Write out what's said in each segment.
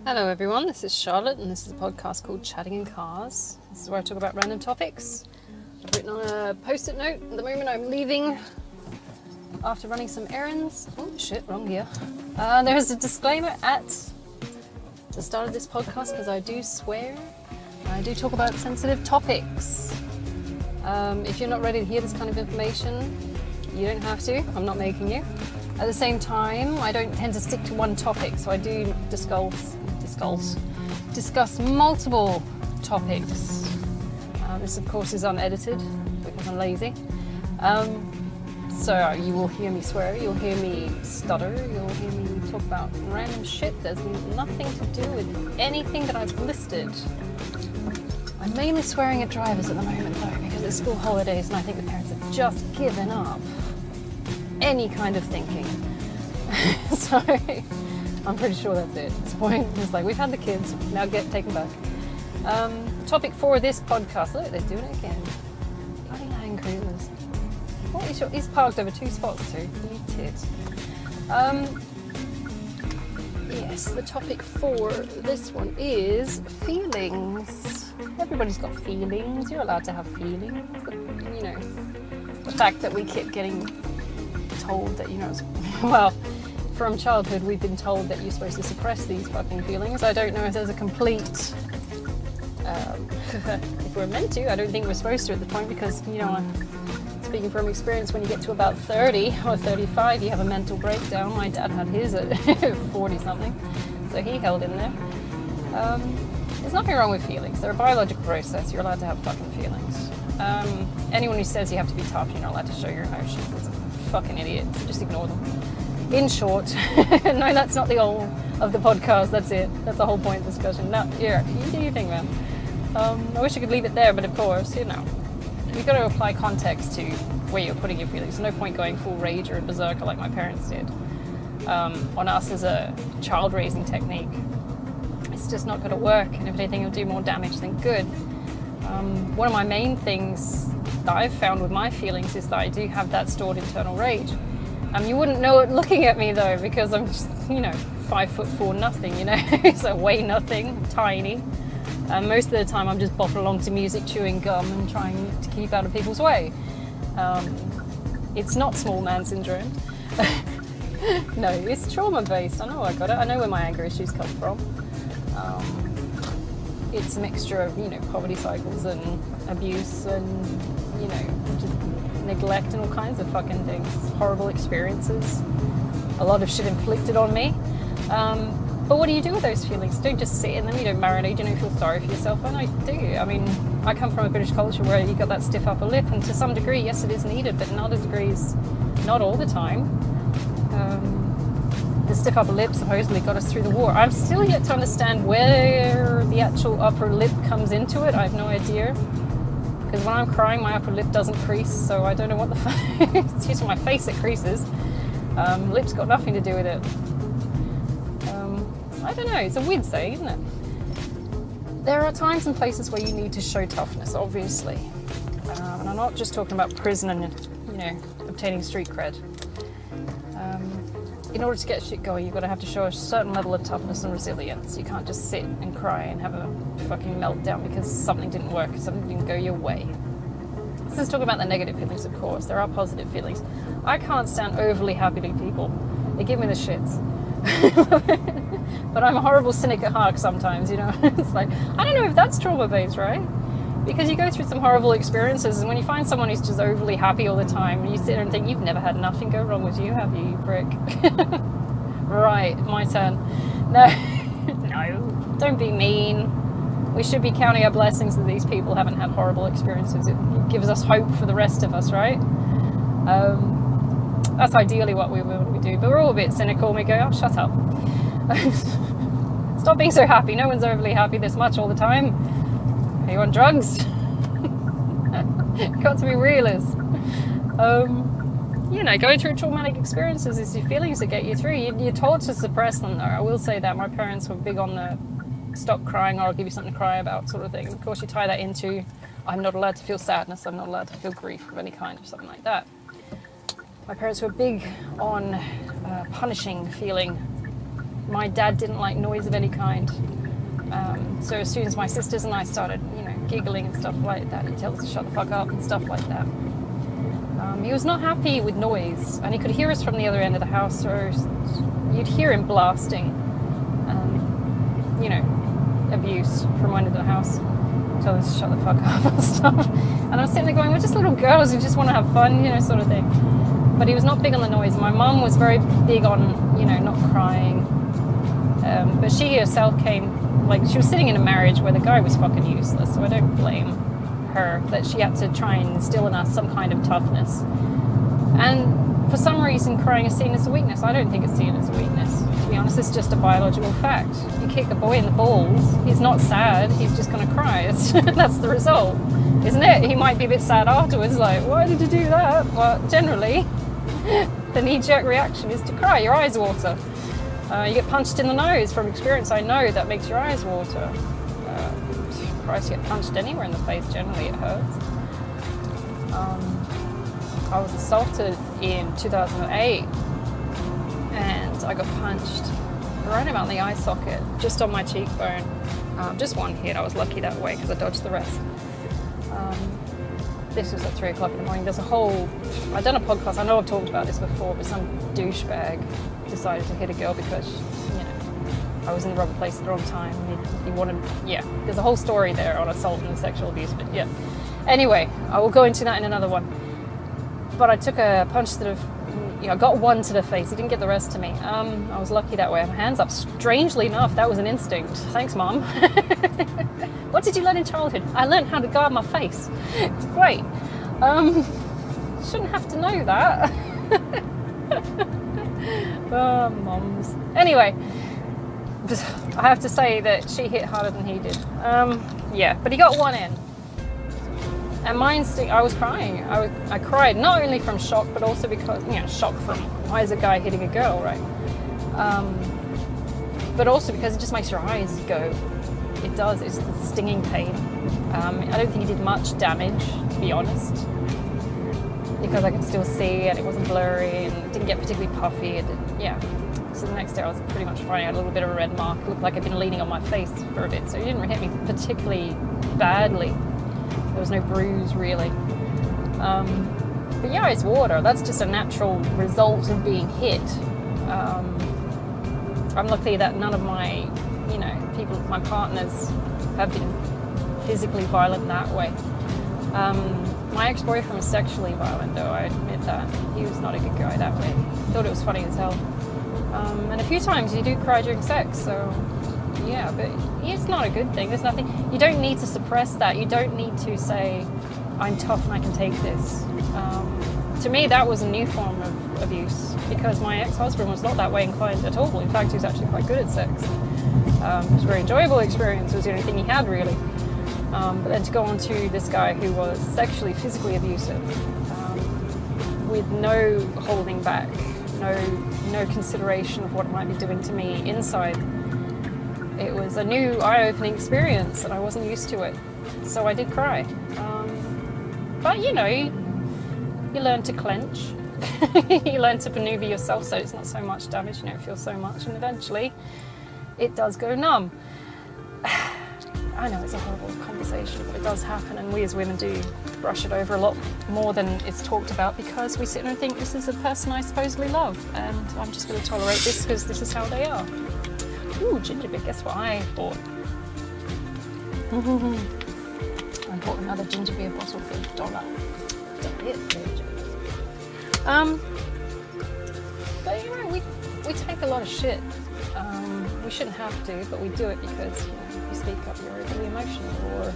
Hello everyone, this is Charlotte and this is a podcast called Chatting in Cars. This is where I talk about random topics. I've written on a post-it note. At the moment I'm leaving after running some errands. Oh shit, wrong gear. There's a disclaimer at the start of this podcast because I do swear. I do talk about sensitive topics. If you're not ready to hear this kind of information, you don't have to. I'm not making you. At the same time, I don't tend to stick to one topic, so I do discuss multiple topics. This, of course, is unedited because I'm lazy. So you will hear me swear, you'll hear me stutter, you'll hear me talk about random shit. There's nothing to do with anything that I've listed. I'm mainly swearing at drivers at the moment, though, because it's school holidays and I think the parents have just given up any kind of thinking. So I'm pretty sure that's it. At this point, it's like we've had the kids, now take them back. Topic for this podcast. Look, they're doing it again. Bloody Land Cruisers. What is he's parked over two spots too. You tits. Yes, the topic for this one is feelings. Everybody's got feelings. You're allowed to have feelings. You know, the fact that we keep getting told that, well, from childhood we've been told that you're supposed to suppress these fucking feelings. I don't know if there's a complete if we're meant to. I don't think we're supposed to at the point because, speaking from experience, when you get to about 30 or 35 you have a mental breakdown. My dad had his at 40 something, so he held in there. There's nothing wrong with feelings. They're a biological process. You're allowed to have fucking feelings. Anyone who says you have to be tough, you're not allowed to show your emotions, is a fucking idiot. So just ignore them. In short, no, that's not the whole of the podcast. That's it. That's the whole point of the discussion. No, yeah, you do your thing, man. I wish I could leave it there, but of course, you've got to apply context to where you're putting your feelings. There's no point going full rage or berserker like my parents did on us as a child raising technique. It's just not going to work, and if anything, it'll do more damage than good. One of my main things that I've found with my feelings is that I do have that stored internal rage. You wouldn't know it looking at me though, because I'm just, 5'4" nothing, so weigh nothing, tiny. Most of the time I'm just bopping along to music, chewing gum and trying to keep out of people's way. It's not small man syndrome. No, it's trauma based. I know I got it. I know where my anger issues come from. It's a mixture of, poverty cycles and abuse and, just neglect and all kinds of fucking things. Horrible experiences. A lot of shit inflicted on me. But what do you do with those feelings? Don't just sit in them. You don't marinate. You don't feel sorry for yourself. And I do. I mean, I come from a British culture where you got that stiff upper lip, and to some degree, yes, it is needed, but in other degrees, not all the time. The stiff upper lip supposedly got us through the war. I'm still yet to understand where the actual upper lip comes into it. I have no idea. Because when I'm crying, my upper lip doesn't crease, so I don't know what the fuck. It's just my face that creases. Lips got nothing to do with it. I don't know, it's a weird saying, isn't it? There are times and places where you need to show toughness, obviously. And I'm not just talking about prison and, obtaining street cred. In order to get shit going, you've got to have to show a certain level of toughness and resilience. You can't just sit and cry and have a fucking meltdown because something didn't work, something didn't go your way. Let's talk about the negative feelings, of course. There are positive feelings. I can't stand overly happy people. They give me the shits. But I'm a horrible cynic at heart sometimes, It's like, I don't know if that's trauma-based, right? Because you go through some horrible experiences, and when you find someone who's just overly happy all the time, you sit there and think, you've never had nothing go wrong with you, have you, you prick? Right, my turn. No, no, don't be mean. We should be counting our blessings that these people haven't had horrible experiences. It gives us hope for the rest of us, right? That's ideally what we do, but we're all a bit cynical and we go, oh, shut up. Stop being so happy. No one's overly happy this much all the time. Are you on drugs? Got to be realist. Going through traumatic experiences is your feelings that get you through. You're taught to suppress them, though. I will say that my parents were big on the stop crying or I'll give you something to cry about sort of thing. And of course, you tie that into I'm not allowed to feel sadness, I'm not allowed to feel grief of any kind or something like that. My parents were big on punishing feeling My dad didn't like noise of any kind. So as soon as my sisters and I started, giggling and stuff like that, he'd tell us to shut the fuck up and stuff like that. He was not happy with noise, and he could hear us from the other end of the house, so you'd hear him blasting, abuse from one end of the house. Tell us to shut the fuck up and stuff. And I was sitting there going, we're just little girls who just want to have fun, sort of thing. But he was not big on the noise. My mum was very big on, not crying. But she herself she was sitting in a marriage where the guy was fucking useless, so I don't blame her that she had to try and instill in us some kind of toughness. And for some reason, crying is seen as a weakness. I don't think it's seen as a weakness. To be honest, it's just a biological fact. You kick a boy in the balls, he's not sad, he's just going to cry. That's the result, isn't it? He might be a bit sad afterwards, like, why did you do that? But generally, the knee-jerk reaction is to cry. Your eyes water. You get punched in the nose. From experience, I know that makes your eyes water. Christ, you get punched anywhere in the face, generally it hurts. I was assaulted in 2008, and I got punched right about the eye socket, just on my cheekbone. Just one hit. I was lucky that way because I dodged the rest. This was at 3 o'clock in the morning. There's I've done a podcast, I know I've talked about this before, but some douchebag decided to hit a girl because, I was in the wrong place at the wrong time. He wanted, there's a whole story there on assault and sexual abuse, but yeah. Anyway, I will go into that in another one. But I took a punch I got one to the face. He didn't get the rest to me. I was lucky that way. I had my hands up. Strangely enough, that was an instinct. Thanks, Mom. What did you learn in childhood? I learned how to guard my face. It's great. Shouldn't have to know that. Moms. Anyway, I have to say that she hit harder than he did. But he got one in. And my instinct, I was crying. I cried not only from shock, but also because, shock from why is a guy hitting a girl, right? But also because it just makes your eyes go. It does. It's the stinging pain. I don't think he did much damage, to be honest, because I could still see and it wasn't blurry and it didn't get particularly puffy. So the next day I was pretty much fine. I had a little bit of a red mark. It looked like I'd been leaning on my face for a bit, so he didn't hit me particularly badly. There was no bruise, really. But yeah, it's water. That's just a natural result of being hit. I'm lucky that none of my, my partners have been physically violent that way. My ex-boyfriend was sexually violent, though, I admit that. He was not a good guy that way. Thought it was funny as hell. And a few times you do cry during sex, so yeah, but it's not a good thing. There's nothing, you don't need to suppress that. You don't need to say, I'm tough and I can take this. To me, that was a new form of abuse because my ex-husband was not that way inclined at all. In fact, he was actually quite good at sex. It was a very enjoyable experience. It was the only thing he had, really. But then to go on to this guy who was sexually, physically abusive, with no holding back, no consideration of what it might be doing to me inside. It was a new, eye-opening experience, and I wasn't used to it. So I did cry. But you learn to clench. You learn to maneuver yourself so it's not so much damage, you don't feel so much, and eventually it does go numb. I know it's a horrible conversation, but it does happen, and we as women do brush it over a lot more than it's talked about because we sit there and think this is a person I supposedly love, and I'm just going to tolerate this because this is how they are. Ooh, ginger beer, guess what I bought? I bought another ginger beer bottle for $1. But we take a lot of shit. We shouldn't have to, but we do it because you speak up, you're really emotional,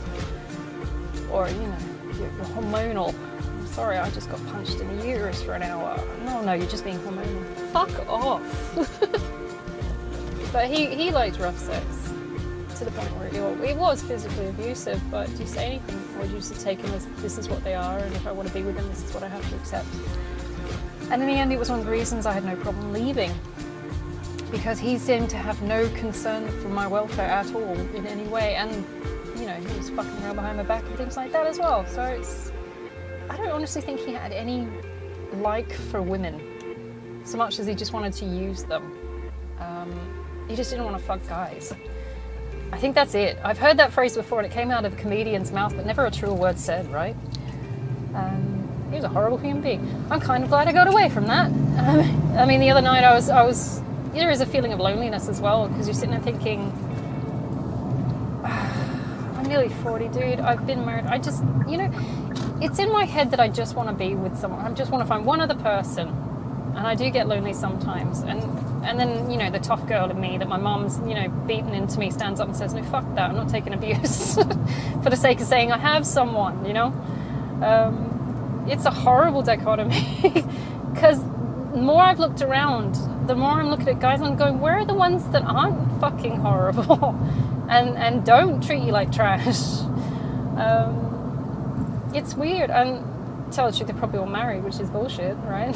or you're hormonal. I'm sorry, I just got punched in the uterus for an hour. No, you're just being hormonal. Fuck off. But he liked rough sex to the point where it was physically abusive, but do you say anything, or do you just take him as this is what they are, and if I want to be with them, this is what I have to accept? And in the end, it was one of the reasons I had no problem leaving, because he seemed to have no concern for my welfare at all in any way, and he was fucking around behind my back and things like that as well. So I don't honestly think he had any like for women, so much as he just wanted to use them. you just didn't want to fuck guys. I think that's it. I've heard that phrase before, and it came out of a comedian's mouth, but never a true word said, right? He was a horrible human being. I'm kind of glad I got away from that. I mean, the other night I was. There is a feeling of loneliness as well, because you're sitting there thinking, I'm nearly 40, dude. I've been married. I just, it's in my head that I just want to be with someone. I just want to find one other person. And I do get lonely sometimes. And then, the tough girl in me that my mom's, beaten into me stands up and says, no, fuck that. I'm not taking abuse for the sake of saying I have someone, It's a horrible dichotomy because the more I've looked around, the more I'm looking at guys and I'm going, where are the ones that aren't fucking horrible and don't treat you like trash? It's weird. And to tell the truth, they're probably all married, which is bullshit, right?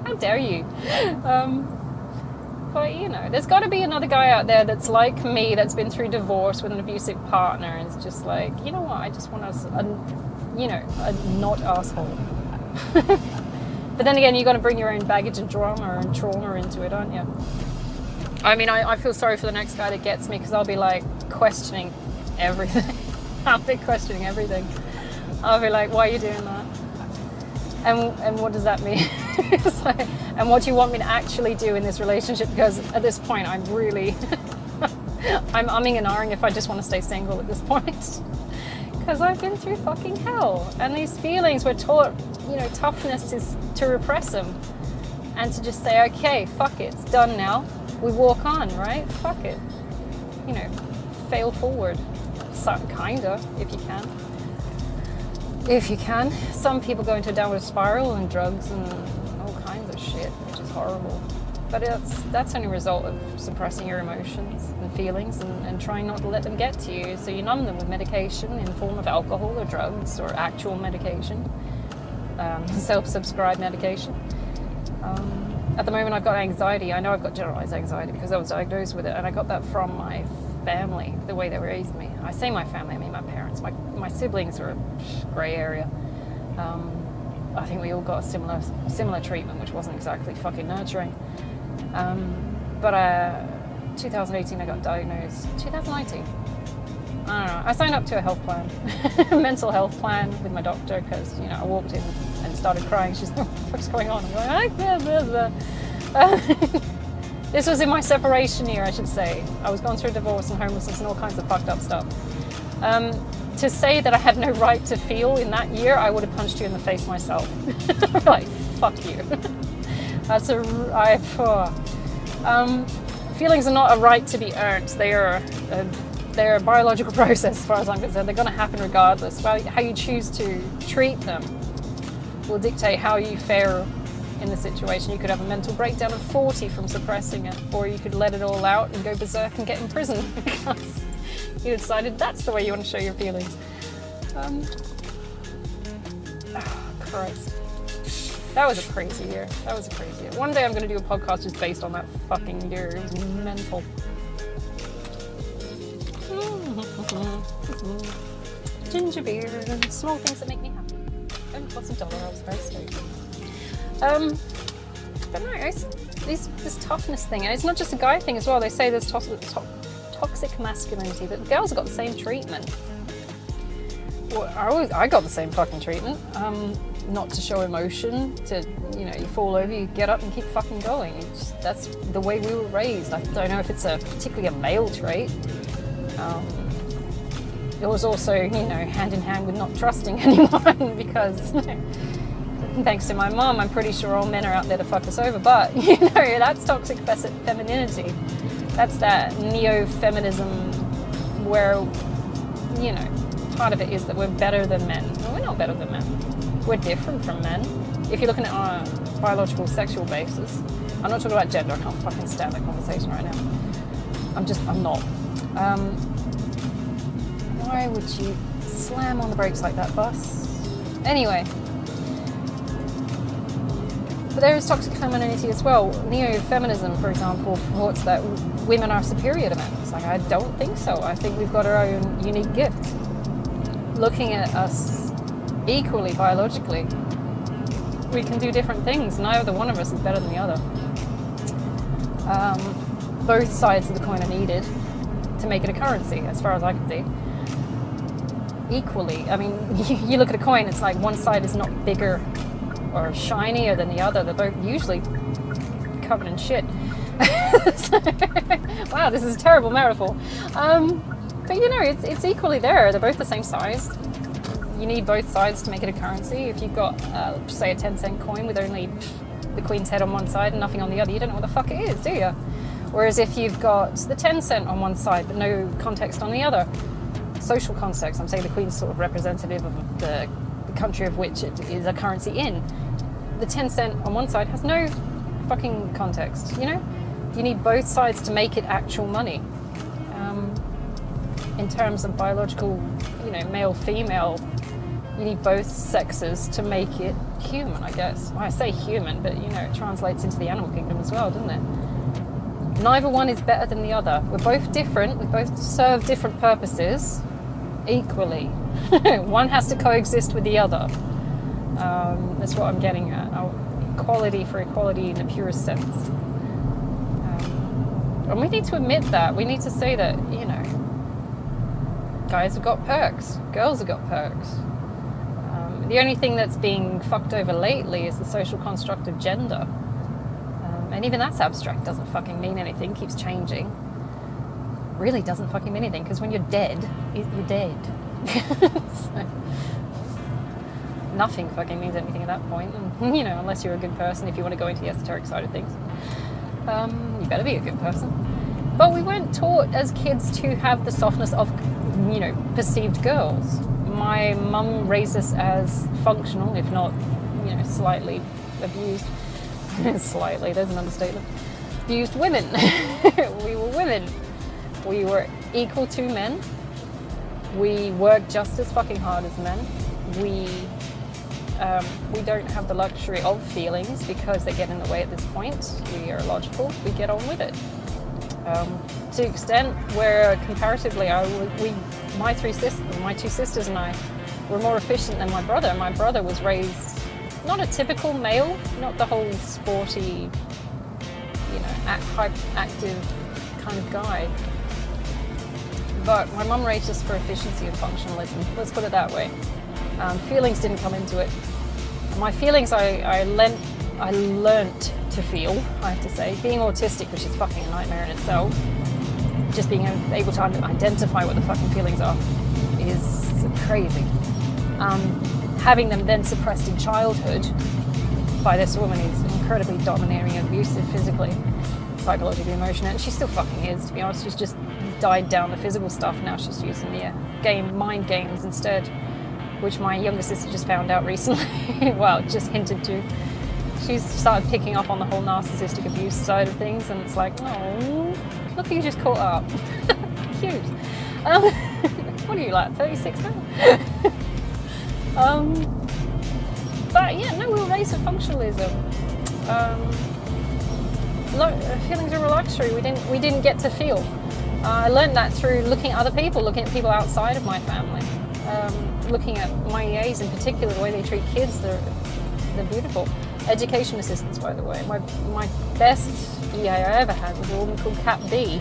How dare you? But, there's got to be another guy out there that's like me, that's been through divorce with an abusive partner and is just like, you know what, I just want a not asshole. But then again, you've got to bring your own baggage and trauma into it, aren't you? I mean, I feel sorry for the next guy that gets me, because I'll be like questioning everything. I'll be questioning everything. I'll be like, why are you doing that? And what does that mean? And what do you want me to actually do in this relationship? Because at this point, I'm really, I'm umming and ahhing if I just want to stay single at this point. Because I've been through fucking hell. And these feelings, we're taught, toughness is to repress them. And to just say, okay, fuck it, it's done now. We walk on, right? Fuck it. Fail forward. So, kinda, if you can. If you can. Some people go into a downward spiral and drugs and all kinds of shit, which is horrible. But that's only a result of suppressing your emotions and feelings and trying not to let them get to you. So you numb them with medication in the form of alcohol or drugs or actual medication, self-subscribed medication. At the moment I've got anxiety. I know I've got generalized anxiety because I was diagnosed with it, and I got that from my family, the way they raised me. I say my family, I mean my parents. My siblings are a grey area. I think we all got a similar treatment, which wasn't exactly fucking nurturing. But 2018 I got diagnosed. 2019? I don't know. I signed up to a health plan, a mental health plan with my doctor, because, I walked in and started crying. She's like, what the fuck's going on? I'm going, blah, blah. This was in my separation year, I should say. I was going through a divorce and homelessness and all kinds of fucked up stuff. To say that I had no right to feel in that year, I would have punched you in the face myself. Like, fuck you. Feelings are not a right to be earned. They're a biological process, as far as I'm concerned. They're going to happen regardless. Well, how you choose to treat them will dictate how you fare in the situation. You could have a mental breakdown of 40 from suppressing it, or you could let it all out and go berserk and get in prison because you decided that's the way you want to show your feelings. Christ. That was a crazy year. One day I'm going to do a podcast just based on that fucking year. It was mental. Ginger beer, small things that make me happy. And plus $1, I was very stoked. But no, this toughness thing, and it's not just a guy thing as well. They say there's toxic masculinity, but girls have got the same treatment. Well, I got the same fucking treatment. Not to show emotion, you fall over, you get up and keep fucking going. That's the way we were raised. I don't know if it's particularly a male trait. It was also, hand in hand with not trusting anyone because, thanks to my mom, I'm pretty sure all men are out there to fuck us over. But, that's toxic femininity. That's that neo-feminism where, part of it is that we're better than men. Well, we're not better than men. We're different from men. If you're looking at it on a biological, sexual basis, I'm not talking about gender. I can't fucking stand that conversation right now. I'm not. Why would you slam on the brakes like that, bus? Anyway. But there is toxic femininity as well. Neo-feminism, for example, purports that women are superior to men. It's like, I don't think so. I think we've got our own unique gift. Looking at us equally biologically, we can do different things. Neither one of us is better than the other. both sides of the coin are needed to make it a currency, as far as I can see. Equally, I mean, you look at a coin, it's like one side is not bigger or shinier than the other. They're both usually covered in shit. Wow, this is a terrible metaphor. But you know, it's equally there. They're both the same size. You need both sides to make it a currency. If you've got, say, a 10-cent coin with only the Queen's head on one side and nothing on the other, you don't know what the fuck it is, do you? Whereas if you've got the 10-cent on one side but no context on the other, social context, I'm saying the Queen's sort of representative of the country of which it is a currency in, the 10-cent on one side has no fucking context, you know? You need both sides to make it actual money. In terms of biological, you know, male-female, you need both sexes to make it human, I guess. Well, I say human, but, you know, it translates into the animal kingdom as well, doesn't it? Neither one is better than the other. We're both different. We both serve different purposes equally. One has to coexist with the other. That's what I'm getting at. Equality for equality in the purest sense. And we need to admit that. We need to say that, you know, guys have got perks. Girls have got perks. The only thing that's being fucked over lately is the social construct of gender. And even that's abstract, doesn't fucking mean anything, keeps changing. Really doesn't fucking mean anything, because when you're dead, you're dead. So, nothing fucking means anything at that point. And, you know, unless you're a good person, if you want to go into the esoteric side of things. You better be a good person. But we weren't taught as kids to have the softness of, you know, perceived girls. My mum raised us as functional, if not, you know, slightly abused. Slightly, there's an understatement. Abused women. We were women. We were equal to men. We worked just as fucking hard as men. We don't have the luxury of feelings because they get in the way at this point. We are logical. We get on with it. To the extent where comparatively, my two sisters and I were more efficient than my brother. My brother was raised not a typical male, not the whole sporty, you know, active kind of guy. But my mum raised us for efficiency and functionalism. Let's put it that way. Feelings didn't come into it. My feelings, I learnt to feel, I have to say. Being autistic, which is fucking a nightmare in itself, just being able to identify what the fucking feelings are is crazy. Having them then suppressed in childhood by this woman who's incredibly domineering and abusive physically, psychologically, emotionally, and she still fucking is, to be honest. She's just died down the physical stuff. Now she's using the mind games instead, which my younger sister just found out recently. Well, just hinted to. She's started picking up on the whole narcissistic abuse side of things, and it's like, oh, look who you just caught up. Cute. What are you, like, 36 now? But yeah, no, we were raised with functionalism. Feelings are a luxury. We didn't get to feel. I learned that through looking at other people, looking at people outside of my family, looking at my EAs in particular, the way they treat kids. They're beautiful. Education assistants, by the way. My best EA I ever had was a woman called Cat B.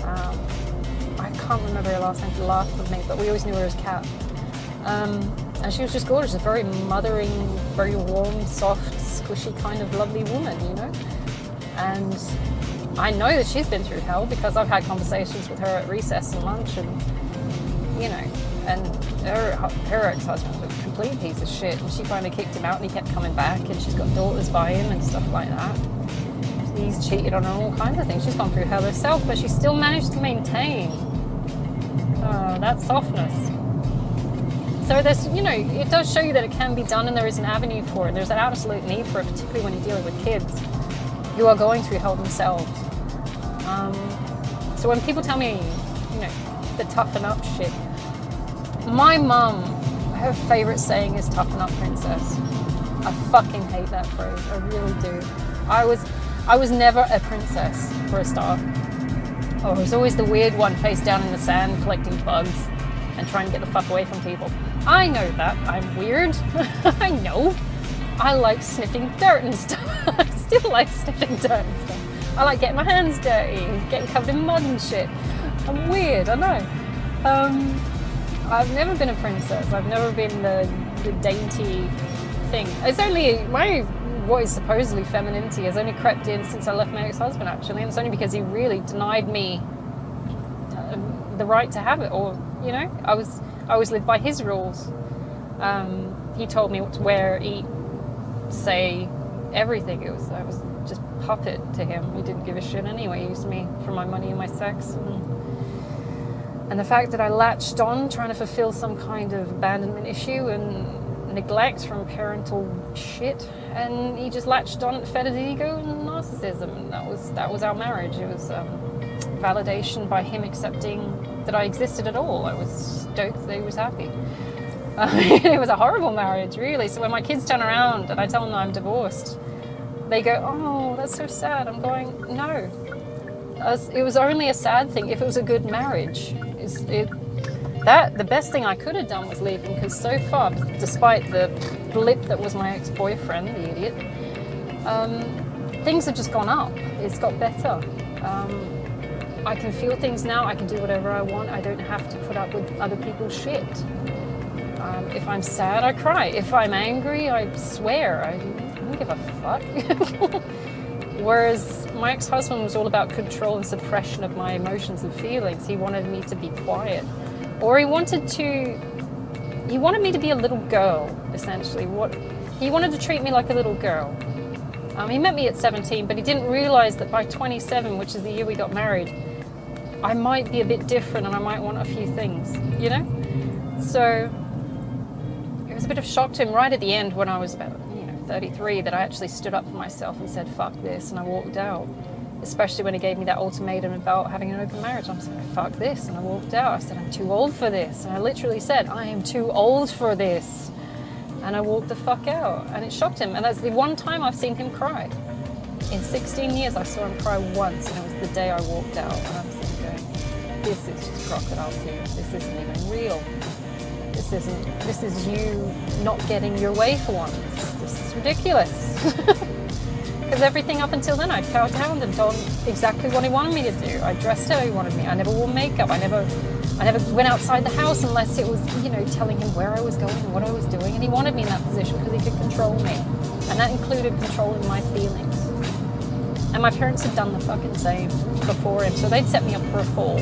I can't remember her last name for the life of me, but we always knew her as Cat. And she was just gorgeous, a very mothering, very warm, soft, squishy kind of lovely woman, you know? And I know that she's been through hell because I've had conversations with her at recess and lunch, and, you know, and her ex-husband was a complete piece of shit, and she finally kicked him out and he kept coming back, and she's got daughters by him and stuff like that. He's cheated on her and all kinds of things. She's gone through hell herself, but she still managed to maintain that softness. So there's, you know, it does show you that it can be done, and there is an avenue for it. There's an absolute need for it, particularly when you're dealing with kids who are going through hell themselves. So when people tell me, you know, the toughen up shit, my mum, her favourite saying is toughen up, princess. I fucking hate that phrase. I really do. I was never a princess, for a start. I was always the weird one, face down in the sand, collecting bugs and trying to get the fuck away from people. I know that. I'm weird. I know. I like sniffing dirt and stuff. I still like sniffing dirt and stuff. I like getting my hands dirty, getting covered in mud and shit. I'm weird, I know. I've never been a princess. I've never been the dainty thing. It's only what is supposedly femininity has only crept in since I left my ex-husband, actually, and it's only because he really denied me the right to have it. Or, you know, I always lived by his rules. He told me what to wear, eat, say, everything. I was just puppet to him. He didn't give a shit anyway. He used me for my money and my sex. And the fact that I latched on trying to fulfill some kind of abandonment issue and neglect from parental shit, and he just latched on, fed his ego and narcissism, and that was our marriage. It was validation by him accepting that I existed at all. I was stoked that he was happy. It was a horrible marriage, really. So when my kids turn around and I tell them I'm divorced, they go, "Oh, that's so sad." I'm going, no. It was only a sad thing if it was a good marriage. The best thing I could have done was leave him, because so far, despite the blip that was my ex-boyfriend, the idiot, things have just gone up. It's got better. I can feel things now. I can do whatever I want. I don't have to put up with other people's shit. If I'm sad, I cry. If I'm angry, I swear. I don't give a fuck. Whereas my ex-husband was all about control and suppression of my emotions and feelings. He wanted me to be quiet. Or he wanted me to be a little girl, essentially. He wanted to treat me like a little girl. He met me at 17, but he didn't realize that by 27, which is the year we got married, I might be a bit different and I might want a few things, you know? So it was a bit of shock to him right at the end when I was about 33, that I actually stood up for myself and said, fuck this, and I walked out. Especially when he gave me that ultimatum about having an open marriage. I'm saying, fuck this, and I walked out. I said, I'm too old for this. And I literally said, I am too old for this. And I walked the fuck out. And it shocked him. And that's the one time I've seen him cry. In 16 years, I saw him cry once, and it was the day I walked out. And I'm sitting going, this is just crocodile tears. This isn't even real. This is you not getting your way for once. This is ridiculous. Because everything up until then, I kowtowed and told him exactly what he wanted me to do. I dressed how he wanted me. I never wore makeup. I never went outside the house unless it was, telling him where I was going and what I was doing. And he wanted me in that position because he could control me. And that included controlling my feelings. And my parents had done the fucking same before him. So they'd set me up for a fall.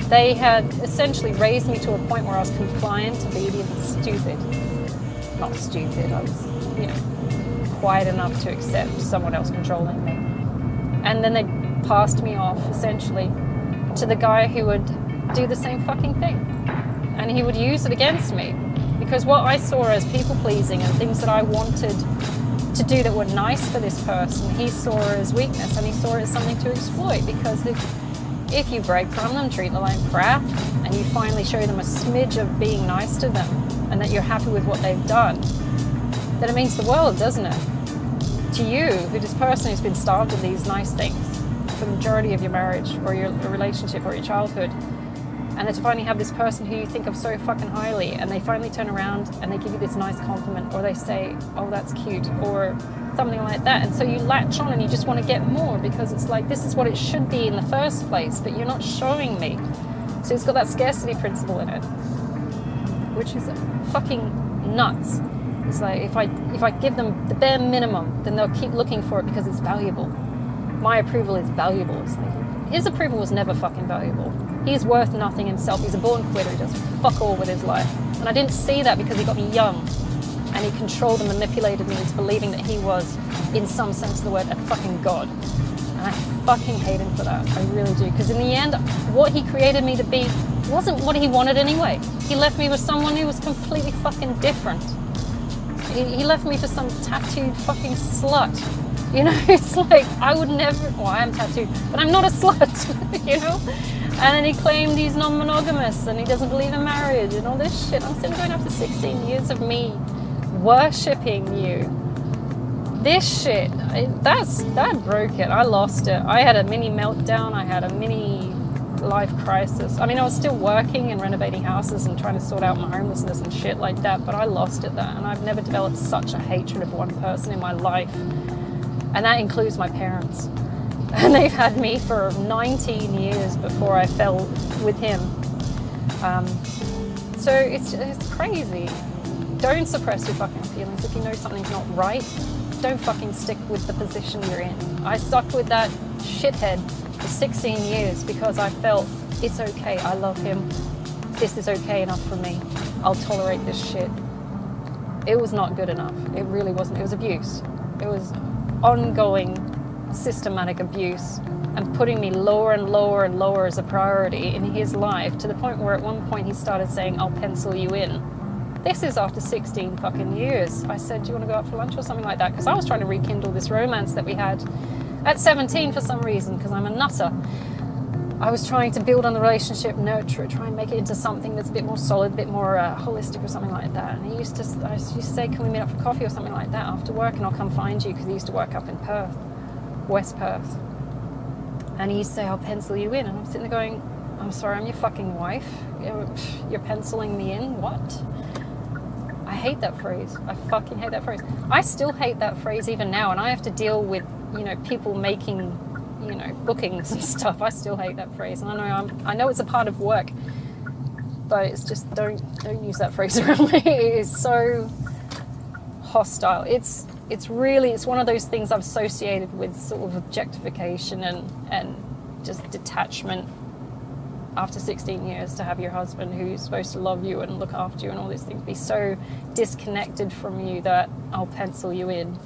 They had essentially raised me to a point where I was compliant, obedient, and stupid. Not stupid, I was, quiet enough to accept someone else controlling me. And then they passed me off, essentially, to the guy who would do the same fucking thing. And he would use it against me. Because what I saw as people-pleasing and things that I wanted to do that were nice for this person, he saw as weakness, and he saw it as something to exploit. Because if you break from them, treat them like crap, and you finally show them a smidge of being nice to them, and that you're happy with what they've done, then it means the world, doesn't it? To you, this person who's been starved of these nice things for the majority of your marriage or your relationship or your childhood, and then to finally have this person who you think of so fucking highly, and they finally turn around and they give you this nice compliment, or they say, oh, that's cute, or something like that, and so you latch on and you just want to get more, because it's like, this is what it should be in the first place, but you're not showing me. So it's got that scarcity principle in it, which is fucking nuts. It's like, if I give them the bare minimum, then they'll keep looking for it because it's valuable. My approval is valuable. It's like, his approval was never fucking valuable. He's worth nothing himself. He's a born quitter. He does fuck all with his life. And I didn't see that because he got me young. And he controlled and manipulated me into believing that he was, in some sense of the word, a fucking god. And I fucking hate him for that. I really do. Because in the end, what he created me to be wasn't what he wanted anyway. He left me with someone who was completely fucking different. He left me for some tattooed fucking slut. It's like, I would never, well, I am tattooed, but I'm not a slut, And then he claimed he's non-monogamous and he doesn't believe in marriage and all this shit. I'm still going after 16 years of me worshipping you. This shit, that broke it. I lost it. I had a mini meltdown. I had a mini life crisis. I mean, I was still working and renovating houses and trying to sort out my homelessness and shit like that, but I lost it there, and I've never developed such a hatred of one person in my life, and that includes my parents. And they've had me for 19 years before I fell with him. So it's crazy. Don't suppress your fucking feelings. If you know something's not right, don't fucking stick with the position you're in. I stuck with that shithead for 16 years because I felt it's okay, I love him, this is okay enough for me, I'll tolerate this shit. It was not good enough. It really wasn't. It was abuse. It was ongoing, systematic abuse, and putting me lower and lower and lower as a priority in his life, to the point where at one point he started saying, I'll pencil you in. This is after 16 fucking years. I said, do you want to go out for lunch or something like that? Because I was trying to rekindle this romance that we had at 17 for some reason, because I'm a nutter. I was trying to build on the relationship, nurture it, try and make it into something that's a bit more solid, a bit more holistic or something like that. And I used to say, can we meet up for coffee or something like that after work, and I'll come find you, because he used to work up in Perth, West Perth. And he used to say, I'll pencil you in. And I'm sitting there going, I'm sorry, I'm your fucking wife. You're penciling me in? What? I hate that phrase. I fucking hate that phrase. I still hate that phrase even now, and I have to deal with, people making, bookings and stuff. I still hate that phrase. And I know it's a part of work, but it's just don't use that phrase around me. It is so hostile. It's one of those things I've associated with sort of objectification and just detachment. After 16 years, to have your husband, who's supposed to love you and look after you and all these things, be so disconnected from you that I'll pencil you in.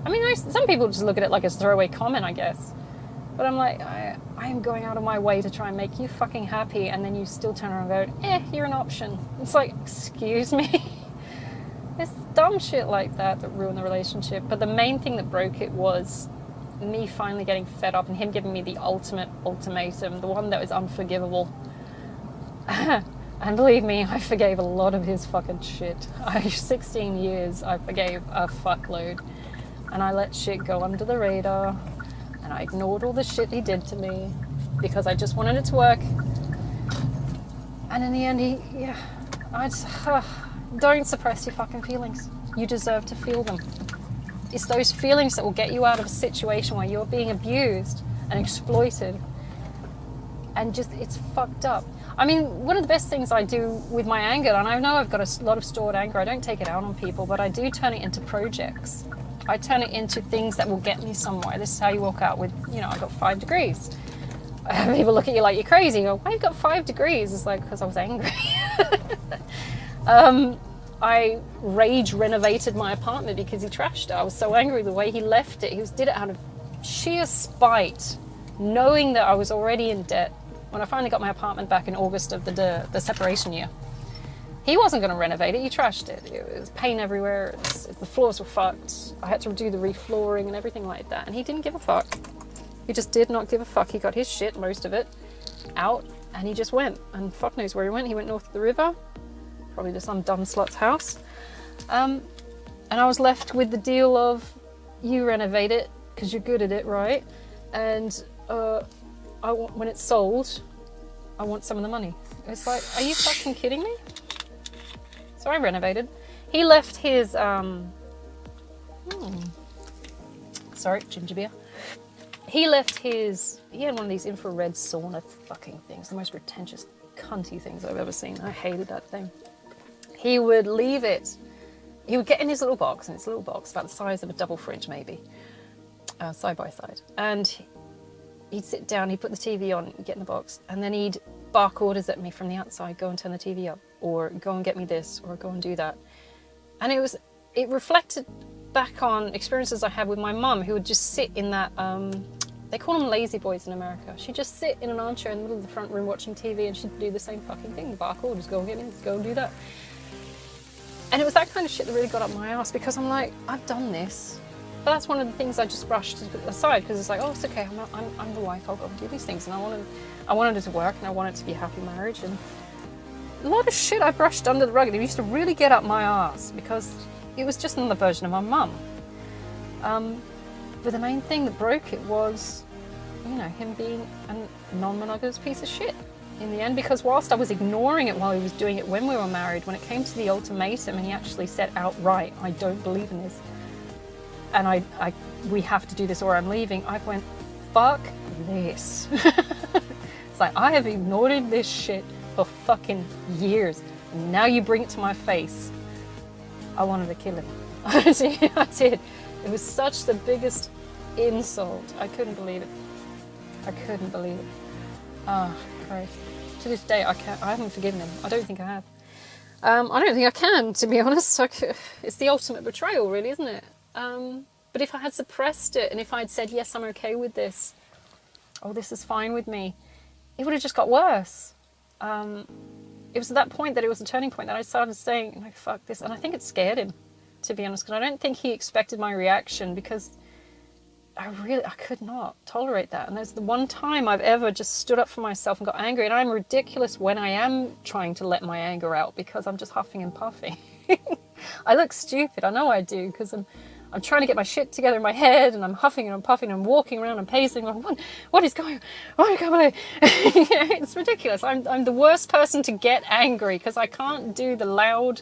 I mean, some people just look at it like a throwaway comment, I guess. But I'm like, I am going out of my way to try and make you fucking happy, and then you still turn around and go, you're an option. It's like, excuse me? It's dumb shit like that ruined the relationship. But the main thing that broke it was me finally getting fed up and him giving me the ultimate ultimatum, the one that was unforgivable. And believe me, I forgave a lot of his fucking shit. 16 years, I forgave a fuckload. And I let shit go under the radar. And I ignored all the shit he did to me because I just wanted it to work. And in the end, don't suppress your fucking feelings. You deserve to feel them. It's those feelings that will get you out of a situation where you're being abused and exploited. And just, it's fucked up. I mean, one of the best things I do with my anger, and I know I've got a lot of stored anger, I don't take it out on people, but I do turn it into projects. I turn it into things that will get me somewhere. This is how you walk out with, I got 5 degrees. People look at you like you're crazy. You go, why you got 5 degrees? It's like, because I was angry. I rage renovated my apartment because he trashed it. I was so angry the way he left it. He did it out of sheer spite, knowing that I was already in debt. When I finally got my apartment back in August of the separation year, he wasn't going to renovate it. He trashed it. It was paint everywhere. The floors were fucked. I had to do the reflooring and everything like that. And he didn't give a fuck. He just did not give a fuck. He got his shit, most of it, out, and he just went. And fuck knows where he went. He went north of the river. Probably to some dumb slut's house. And I was left with the deal of, you renovate it because you're good at it, right? And when it's sold, I want some of the money. It's like, are you fucking kidding me? So I renovated. He left his, sorry, ginger beer. He had one of these infrared sauna fucking things, the most pretentious cunty things I've ever seen. I hated that thing. He would leave it. He would get in his little box, about the size of a double fridge maybe, side by side. And he'd sit down, he'd put the TV on, get in the box, and then he'd bark orders at me from the outside, go and turn the TV up, or go and get me this, or go and do that. And it reflected back on experiences I had with my mum, who would just sit in that, they call them lazy boys in America. She'd just sit in an armchair in the middle of the front room watching TV, and she'd do the same fucking thing, bark orders, go and get me this, go and do that. And it was that kind of shit that really got up my ass, because I'm like, I've done this. But that's one of the things I just brushed aside, because it's like, oh, it's okay, I'm the wife, I'll go and do these things. And I wanted it to work, and I wanted it to be a happy marriage. And a lot of shit I brushed under the rug, and it used to really get up my ass, because it was just another version of my mum. But the main thing that broke it was, him being a non-monogamous piece of shit in the end, because whilst I was ignoring it while he was doing it when we were married, when it came to the ultimatum and he actually said outright, I don't believe in this, and we have to do this or I'm leaving, I went, fuck this. It's like, I have ignored this shit for fucking years. And now you bring it to my face. I wanted to kill him. I did. It was such the biggest insult. I couldn't believe it. I couldn't believe it. Ah, Christ. To this day, I haven't forgiven him. I don't think I have. I don't think I can, to be honest. It's the ultimate betrayal, really, isn't it? But if I had suppressed it, and if I'd said, yes, I'm okay with this, oh, this is fine with me, it would have just got worse. It was at that point that it was a turning point that I started saying, no, fuck this. And I think it scared him, to be honest, because I don't think he expected my reaction, because I could not tolerate that. And there's the one time I've ever just stood up for myself and got angry. And I'm ridiculous when I am trying to let my anger out, because I'm just huffing and puffing. I look stupid. I know I do, because I'm trying to get my shit together in my head, and I'm huffing and I'm puffing and I'm walking around and pacing. Like, what is going on? I can't believe it's ridiculous. I'm the worst person to get angry, because I can't do the loud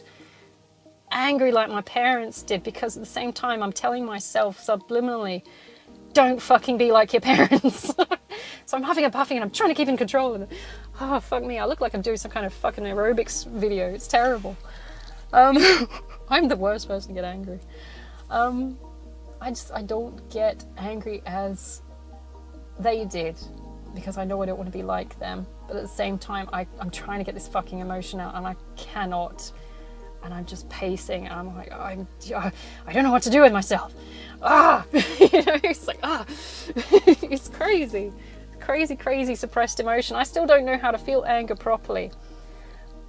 angry like my parents did, because at the same time I'm telling myself subliminally, don't fucking be like your parents. So I'm huffing and puffing and I'm trying to keep in control of it. Oh, fuck me. I look like I'm doing some kind of fucking aerobics video. It's terrible. I'm the worst person to get angry. I don't get angry as they did, because I know I don't want to be like them. But at the same time, I'm trying to get this fucking emotion out, and I cannot. And I'm just pacing, and I'm like, I don't know what to do with myself. It's like, it's crazy. Crazy suppressed emotion. I still don't know how to feel anger properly.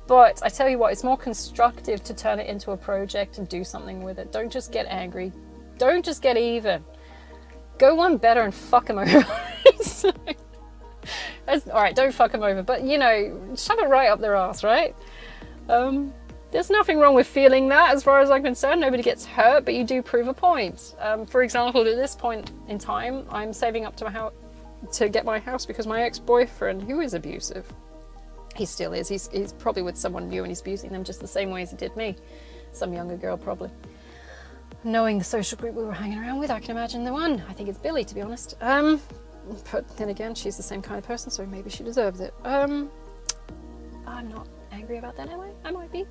But I tell you what, it's more constructive to turn it into a project and do something with it. Don't just get angry. Don't just get even. Go one better and fuck them over. Alright, don't fuck them over, but shove it right up their ass, right? There's nothing wrong with feeling that, as far as I'm concerned. Nobody gets hurt, but you do prove a point. For example, at this point in time, I'm saving up to get my house, because my ex-boyfriend, who is abusive, he still is. He's probably with someone new, and he's abusing them just the same way as he did me. Some younger girl, probably. Knowing the social group we were hanging around with, I can imagine the one. I think it's Billy, to be honest. But then again, she's the same kind of person, so maybe she deserves it. I'm not angry about that, am I? I might be.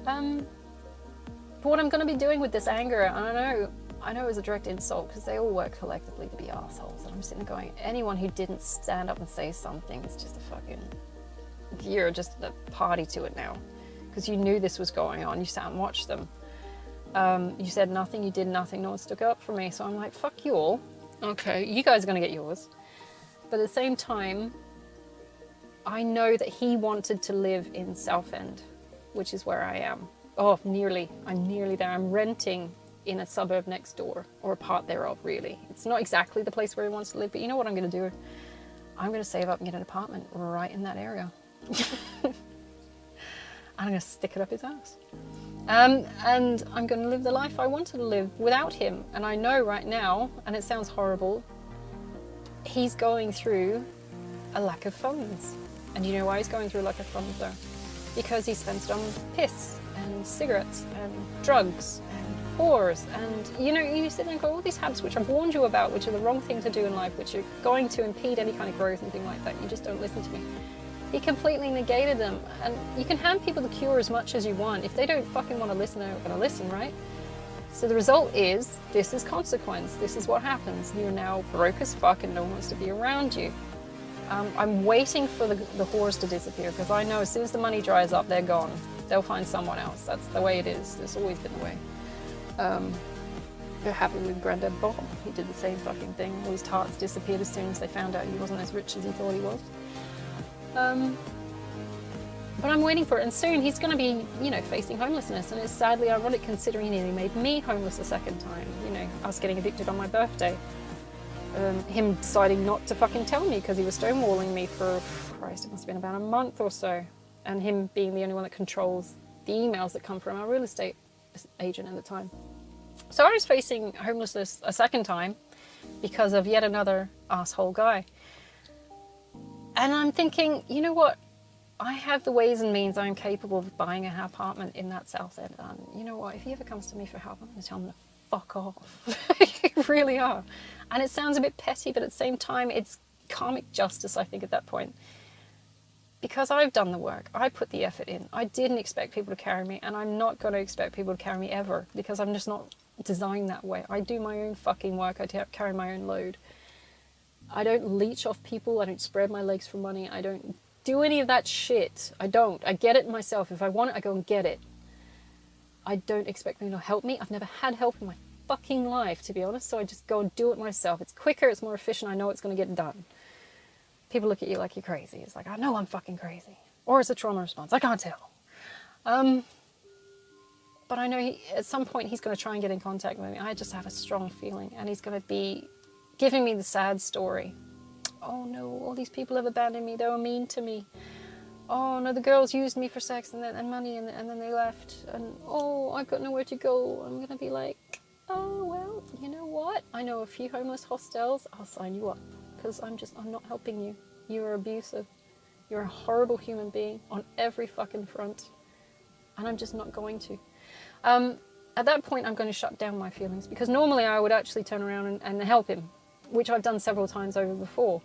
But what I'm going to be doing with this anger, I know it was a direct insult, because they all work collectively to be assholes, and I'm sitting there going, anyone who didn't stand up and say something is just you're just a party to it now, because you knew this was going on. You sat and watched them. You said nothing, you did nothing, no one stuck up for me, so I'm like, fuck you all. Okay, you guys are going to get yours. But at the same time, I know that he wanted to live in Southend, which is where I am. Oh, nearly. I'm nearly there. I'm renting in a suburb next door, or a part thereof, really. It's not exactly the place where he wants to live, but you know what I'm going to do? I'm going to save up and get an apartment right in that area. I'm going to stick it up his ass. And I'm going to live the life I wanted to live without him. And I know right now, and it sounds horrible, he's going through a lack of funds. And you know why he's going through a lack of funds, though? Because he spends it on piss and cigarettes and drugs and whores. And you sit there and go, all these habits which I've warned you about, which are the wrong thing to do in life, which are going to impede any kind of growth and thing like that. You just don't listen to me. He completely negated them. And you can hand people the cure as much as you want. If they don't fucking want to listen, they're not going to listen, right? So the result is, this is consequence. This is what happens. You're now broke as fuck and no one wants to be around you. I'm waiting for the whores to disappear, because I know as soon as the money dries up, they're gone. They'll find someone else. That's the way it is. It's always been the way. They're happy with Granddad Bob. He did the same fucking thing. All his tarts disappeared as soon as they found out he wasn't as rich as he thought he was. But I'm waiting for it, and soon he's going to be, facing homelessness, and it's sadly ironic considering he made me homeless a second time. Us getting evicted on my birthday. Him deciding not to fucking tell me because he was stonewalling me for, Christ, it must have been about a month or so. And him being the only one that controls the emails that come from our real estate agent at the time. So I was facing homelessness a second time because of yet another asshole guy. And I'm thinking, you know what? I have the ways and means. I'm capable of buying an apartment in that South End. And you know what? If he ever comes to me for help, I'm going to tell him to fuck off. You really are. And it sounds a bit petty, but at the same time, it's karmic justice, I think, at that point. Because I've done the work, I put the effort in. I didn't expect people to carry me, and I'm not going to expect people to carry me ever, because I'm just not designed that way. I do my own fucking work. I carry my own load. I don't leech off people. I don't spread my legs for money. I don't do any of that shit. I don't. I get it myself. If I want it, I go and get it. I don't expect anyone to help me. I've never had help in my fucking life, to be honest, so I just go and do it myself. It's quicker, it's more efficient, I know it's going to get done. People look at you like you're crazy. It's like, I know I'm fucking crazy. Or it's a trauma response. I can't tell. But I know at some point he's going to try and get in contact with me. I just have a strong feeling. And he's going to be giving me the sad story. Oh no, all these people have abandoned me. They were mean to me. Oh no, the girls used me for sex and money and then they left. And oh, I've got nowhere to go. I'm going to be like, oh well, you know what? I know a few homeless hostels. I'll sign you up. Because I'm not helping you. You are abusive. You're a horrible human being on every fucking front. And I'm just not going to. At that point, I'm going to shut down my feelings. Because normally I would actually turn around and help him. Which I've done several times over before.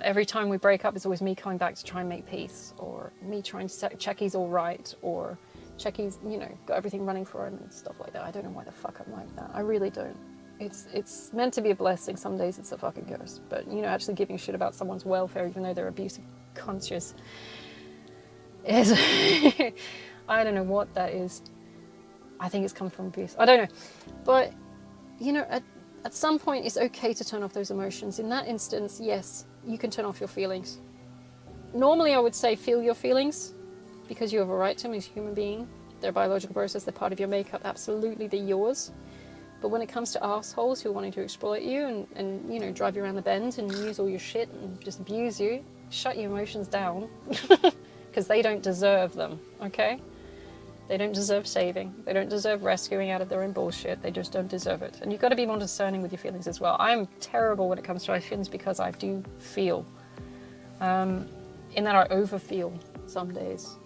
Every time we break up, it's always me coming back to try and make peace. Or me trying to check he's all right. Or check he's, got everything running for him and stuff like that. I don't know why the fuck I'm like that. I really don't. It's meant to be a blessing. Some days it's a fucking curse. But, actually giving a shit about someone's welfare, even though they're abusive conscious, is... I don't know what that is. I think it's come from abuse. I don't know. But, at some point it's okay to turn off those emotions. In that instance, yes, you can turn off your feelings. Normally I would say feel your feelings, because you have a right to them as a human being. They're a biological process. They're part of your makeup. Absolutely, they're yours. But when it comes to assholes who are wanting to exploit you and drive you around the bend and use all your shit and just abuse you, shut your emotions down. Because they don't deserve them, okay? They don't deserve saving. They don't deserve rescuing out of their own bullshit. They just don't deserve it. And you've got to be more discerning with your feelings as well. I'm terrible when it comes to my feelings because I do feel. In that I overfeel some days.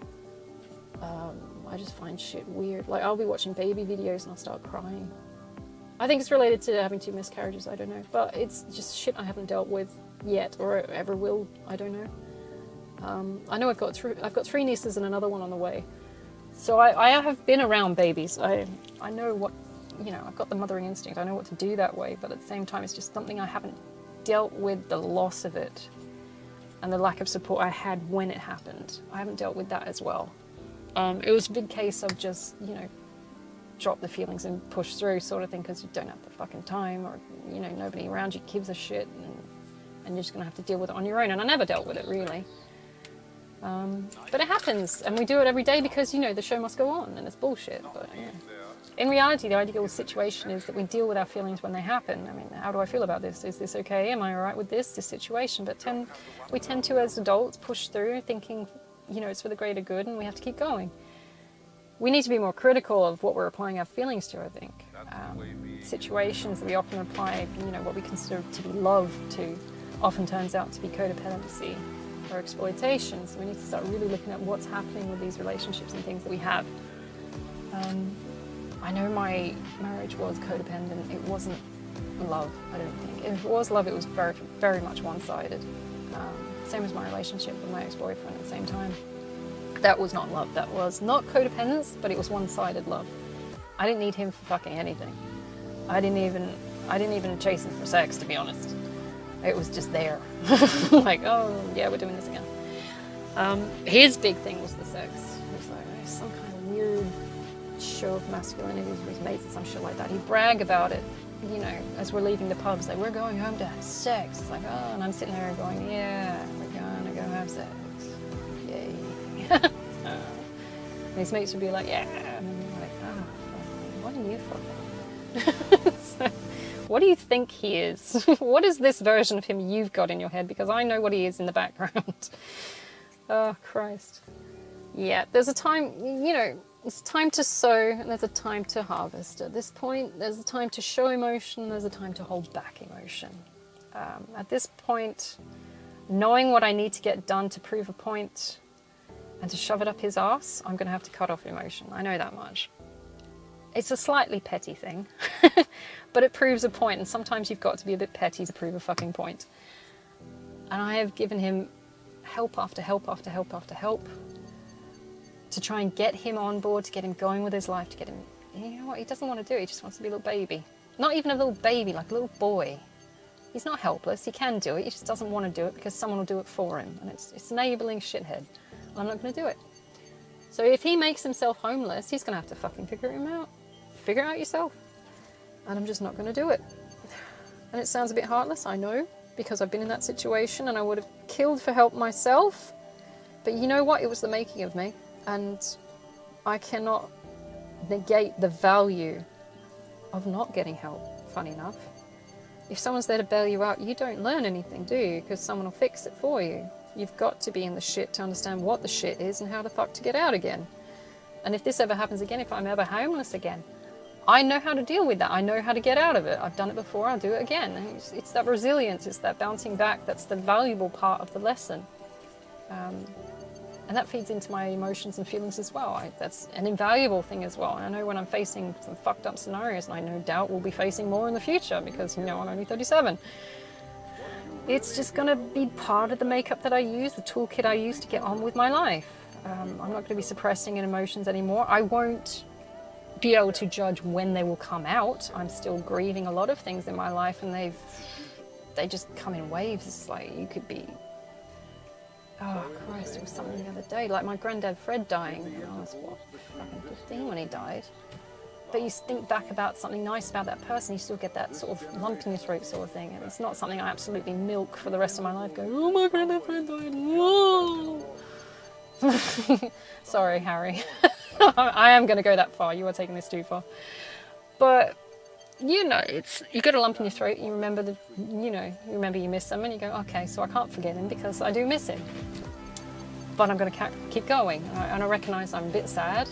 I just find shit weird. Like, I'll be watching baby videos and I'll start crying. I think it's related to having 2 miscarriages, I don't know. But it's just shit I haven't dealt with yet, or ever will, I don't know. I know I've got 3 nieces and another one on the way. So I have been around babies. I know what, I've got the mothering instinct. I know what to do that way, but at the same time, it's just something I haven't dealt with, the loss of it and the lack of support I had when it happened. I haven't dealt with that as well. It was a big case of just, drop the feelings and push through sort of thing, because you don't have the fucking time, or, nobody around you gives a shit, and you're just going to have to deal with it on your own. And I never dealt with it, really. But it happens, and we do it every day because, the show must go on, and it's bullshit. But, in reality, the ideal situation is that we deal with our feelings when they happen. I mean, how do I feel about this? Is this okay? Am I all right with this situation? But we tend to, as adults, push through thinking, it's for the greater good, and we have to keep going. We need to be more critical of what we're applying our feelings to, I think. Situations that we often apply, what we consider to be love to, often turns out to be codependency or exploitation. So we need to start really looking at what's happening with these relationships and things that we have. I know my marriage was codependent. It wasn't love, I don't think. If it was love, it was very, very much one-sided. Same as my relationship with my ex-boyfriend at the same time. That was not love. That was not codependence, but it was one-sided love. I didn't need him for fucking anything. I didn't even chase him for sex, to be honest. It was just there. Like, oh yeah, we're doing this again. His big thing was the sex. It was like some kind of weird show of masculinity with his mates and some shit like that. He'd brag about it, as we're leaving the pubs, like, we're going home to have sex. It's like, oh, and I'm sitting there going, yeah, we're gonna go have sex. Yay. And his mates would be like, yeah, and I'm like, oh, what are you fucking? So, what do you think he is? What is this version of him you've got in your head? Because I know what he is in the background. Oh, Christ. Yeah, there's a time, it's time to sow and there's a time to harvest. At this point, there's a time to show emotion and there's a time to hold back emotion. At this point, knowing what I need to get done to prove a point and to shove it up his arse, I'm going to have to cut off emotion. I know that much. It's a slightly petty thing, but it proves a point, and sometimes you've got to be a bit petty to prove a fucking point. And I have given him help after help after help after help to try and get him on board, to get him going with his life, to get him, you know what, he doesn't want to do it, he just wants to be a little baby. Not even a little baby, like a little boy. He's not helpless, he can do it, he just doesn't want to do it because someone will do it for him. And it's enabling shithead. I'm not going to do it. So if he makes himself homeless, he's going to have to fucking figure him out. Figure it out yourself. And I'm just not going to do it. And it sounds a bit heartless, I know, because I've been in that situation and I would have killed for help myself. But you know what? It was the making of me. And I cannot negate the value of not getting help, funny enough. If someone's there to bail you out, you don't learn anything, do you? Because someone will fix it for you. You've got to be in the shit to understand what the shit is and how the fuck to get out again. And if this ever happens again, if I'm ever homeless again, I know how to deal with that. I know how to get out of it. I've done it before, I'll do it again. It's that resilience, it's that bouncing back, that's the valuable part of the lesson. And that feeds into my emotions and feelings as well. That's an invaluable thing as well. I know when I'm facing some fucked up scenarios, and I no doubt will be facing more in the future because, you know, I'm only 37. It's just going to be part of the makeup that I use, the toolkit I use to get on with my life. I'm not going to be suppressing in emotions anymore. I won't be able to judge when they will come out. I'm still grieving a lot of things in my life, and they just come in waves. It's like you could be... Oh Christ, it was something the other day, like my granddad Fred dying. I was, what, fucking 15 when he died. But you think back about something nice about that person, you still get that sort of lump in your throat sort of thing. And it's not something I absolutely milk for the rest of my life, going, oh, my granddad Fred died, whoa. Sorry, Harry. I am going to go that far. You are taking this too far. But... you know, you get a lump in your throat, you remember you remember you miss them, and you go, okay, so I can't forget him because I do miss him. But I'm going to keep going. And I recognise I'm a bit sad,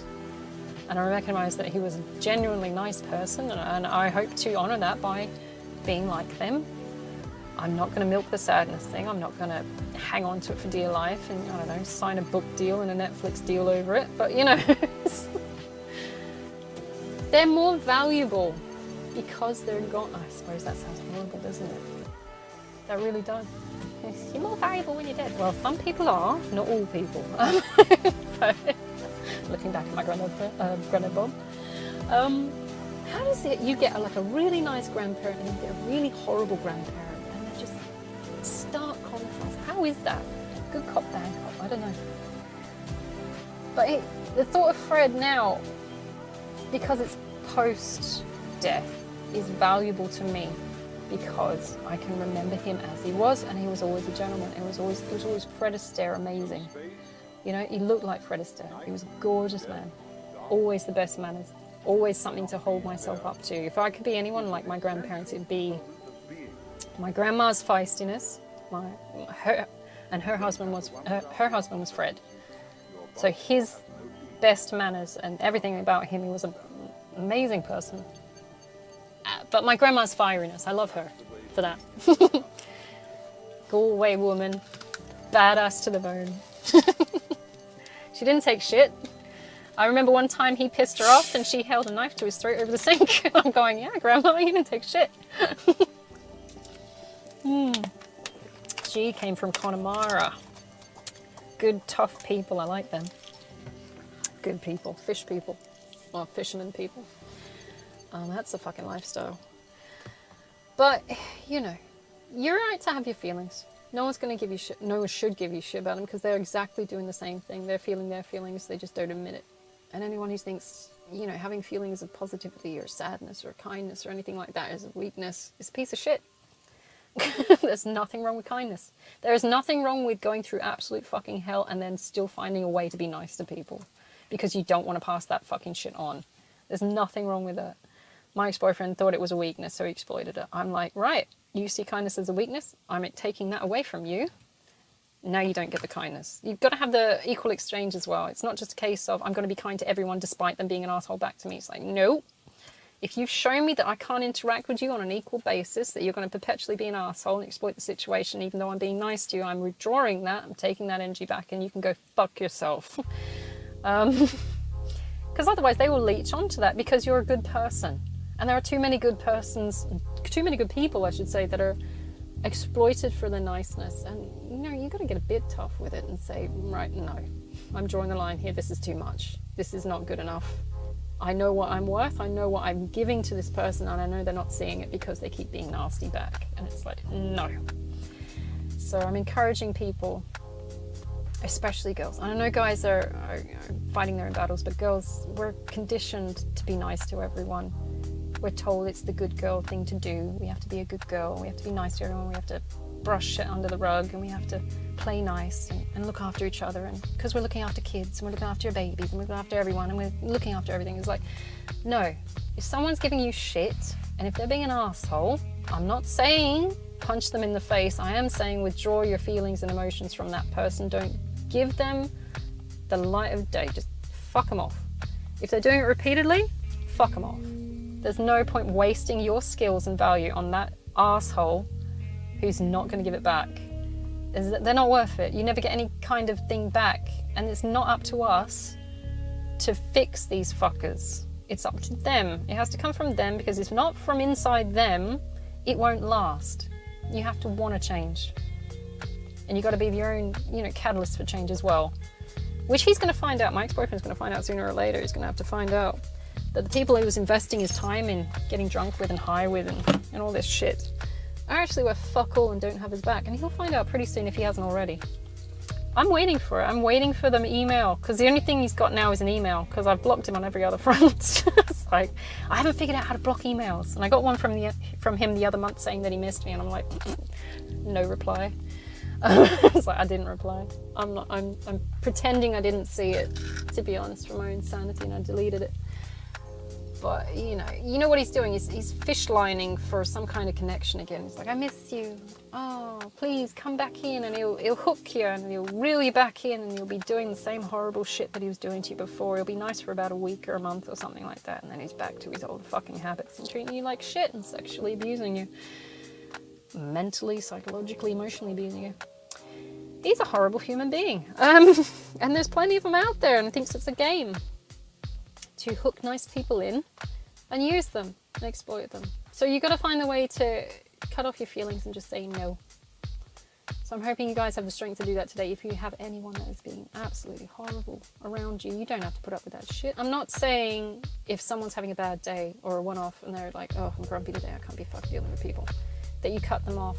and I recognise that he was a genuinely nice person, and I hope to honour that by being like them. I'm not going to milk the sadness thing. I'm not going to hang on to it for dear life and, I don't know, sign a book deal and a Netflix deal over it. But, you know, they're more valuable because they're gone. I suppose that sounds horrible, doesn't it? That really does. You're more valuable when you're dead. Well, some people are, not all people. But looking back at my granddad Bob. How does it, you get like a really nice grandparent and you get a really horrible grandparent, and they're just stark contrast. How is that? Good cop, bad cop, I don't know. But the thought of Fred now, because it's post-death, is valuable to me because I can remember him as he was, and he was always a gentleman. He was always Fred Astaire amazing. You know, he looked like Fred Astaire. He was a gorgeous man, always the best manners, always something to hold myself up to. If I could be anyone like my grandparents, it'd be my grandma's feistiness, her husband was Fred. So his best manners and everything about him, he was an amazing person. But my grandma's fieriness, I love her for that. Go away, woman. Badass to the bone. She didn't take shit. I remember one time he pissed her off and she held a knife to his throat over the sink. I'm going, yeah, Grandma, you didn't take shit. She came from Connemara. Good, tough people. I like them. Good people. Fish people. Well, fishermen people. That's a fucking lifestyle. But, you know, you're right to have your feelings. No one's going to give you shit. No one should give you shit about them because they're exactly doing the same thing. They're feeling their feelings. They just don't admit it. And anyone who thinks, you know, having feelings of positivity or sadness or kindness or anything like that is a weakness is a piece of shit. There's nothing wrong with kindness. There is nothing wrong with going through absolute fucking hell and then still finding a way to be nice to people because you don't want to pass that fucking shit on. There's nothing wrong with that. My ex-boyfriend thought it was a weakness, so he exploited it. I'm like, right, you see kindness as a weakness. I'm taking that away from you. Now you don't get the kindness. You've got to have the equal exchange as well. It's not just a case of I'm going to be kind to everyone despite them being an asshole back to me. It's like, no. If you've shown me that I can't interact with you on an equal basis, that you're going to perpetually be an asshole and exploit the situation, even though I'm being nice to you, I'm withdrawing that, I'm taking that energy back, and you can go fuck yourself. Because otherwise they will leech onto that because you're a good person. And there are too many good persons, too many good people, I should say, that are exploited for their niceness. And, you know, you've got to get a bit tough with it and say, right, no, I'm drawing the line here. This is too much. This is not good enough. I know what I'm worth. I know what I'm giving to this person, and I know they're not seeing it because they keep being nasty back. And it's like, no. So I'm encouraging people, especially girls. I know guys are fighting their own battles, but girls, we're conditioned to be nice to everyone. We're told it's the good girl thing to do. We have to be a good girl. We have to be nice to everyone. We have to brush shit under the rug, and we have to play nice and look after each other. And because we're looking after kids, and we're looking after your babies, and we're looking after everyone, and we're looking after everything. It's like, no. If someone's giving you shit, and if they're being an asshole, I'm not saying punch them in the face. I am saying withdraw your feelings and emotions from that person. Don't give them the light of day. Just fuck them off. If they're doing it repeatedly, fuck them off. There's no point wasting your skills and value on that asshole who's not going to give it back. They're not worth it. You never get any kind of thing back. And it's not up to us to fix these fuckers. It's up to them. It has to come from them, because if not from inside them, it won't last. You have to want to change. And you've got to be your own, catalyst for change as well. Which he's going to find out. My ex-boyfriend's going to find out sooner or later. He's going to have to find out that the people he was investing his time in getting drunk with and high with and all this shit are actually worth fuck all and don't have his back. And he'll find out pretty soon if he hasn't already. I'm waiting for it. I'm waiting for them email, because the only thing he's got now is an email, because I've blocked him on every other front. It's like, I haven't figured out how to block emails. And I got one from him the other month saying that he missed me, and I'm like, no reply. It's like, I didn't reply. I'm pretending I didn't see it, to be honest, for my own sanity, and I deleted it. But you know what he's doing? He's fish lining for some kind of connection again. He's like, I miss you. Oh, please come back in, and he'll hook you, and he'll reel you back in, and he'll be doing the same horrible shit that he was doing to you before. He'll be nice for about a week or a month or something like that, and then he's back to his old fucking habits and treating you like shit and sexually abusing you, mentally, psychologically, emotionally abusing you. He's a horrible human being, and there's plenty of them out there, and thinks it's a game to hook nice people in and use them and exploit them. So you've got to find a way to cut off your feelings and just say no. So I'm hoping you guys have the strength to do that today. If you have anyone that is being absolutely horrible around you, you don't have to put up with that shit. I'm not saying if someone's having a bad day or a one-off and they're like, oh, I'm grumpy today, I can't be fucked dealing with people, that you cut them off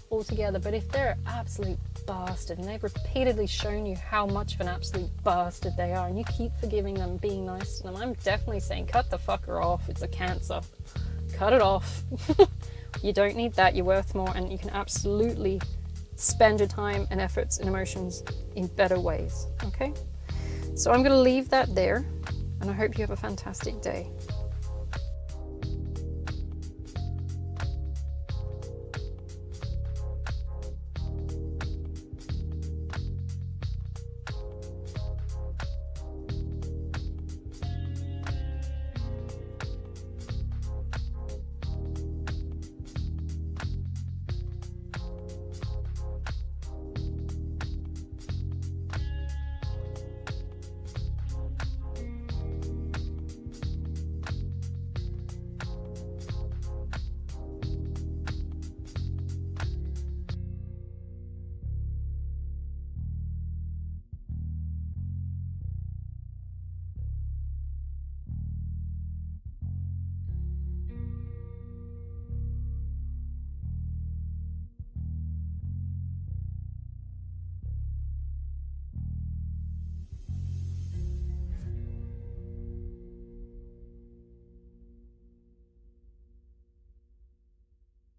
altogether. But if they're an absolute bastard and they've repeatedly shown you how much of an absolute bastard they are, and you keep forgiving them, being nice to them, I'm definitely saying cut the fucker off. It's a cancer. Cut it off. You don't need that. You're worth more, and you can absolutely spend your time and efforts and emotions in better ways. Okay? So I'm going to leave that there, and I hope you have a fantastic day.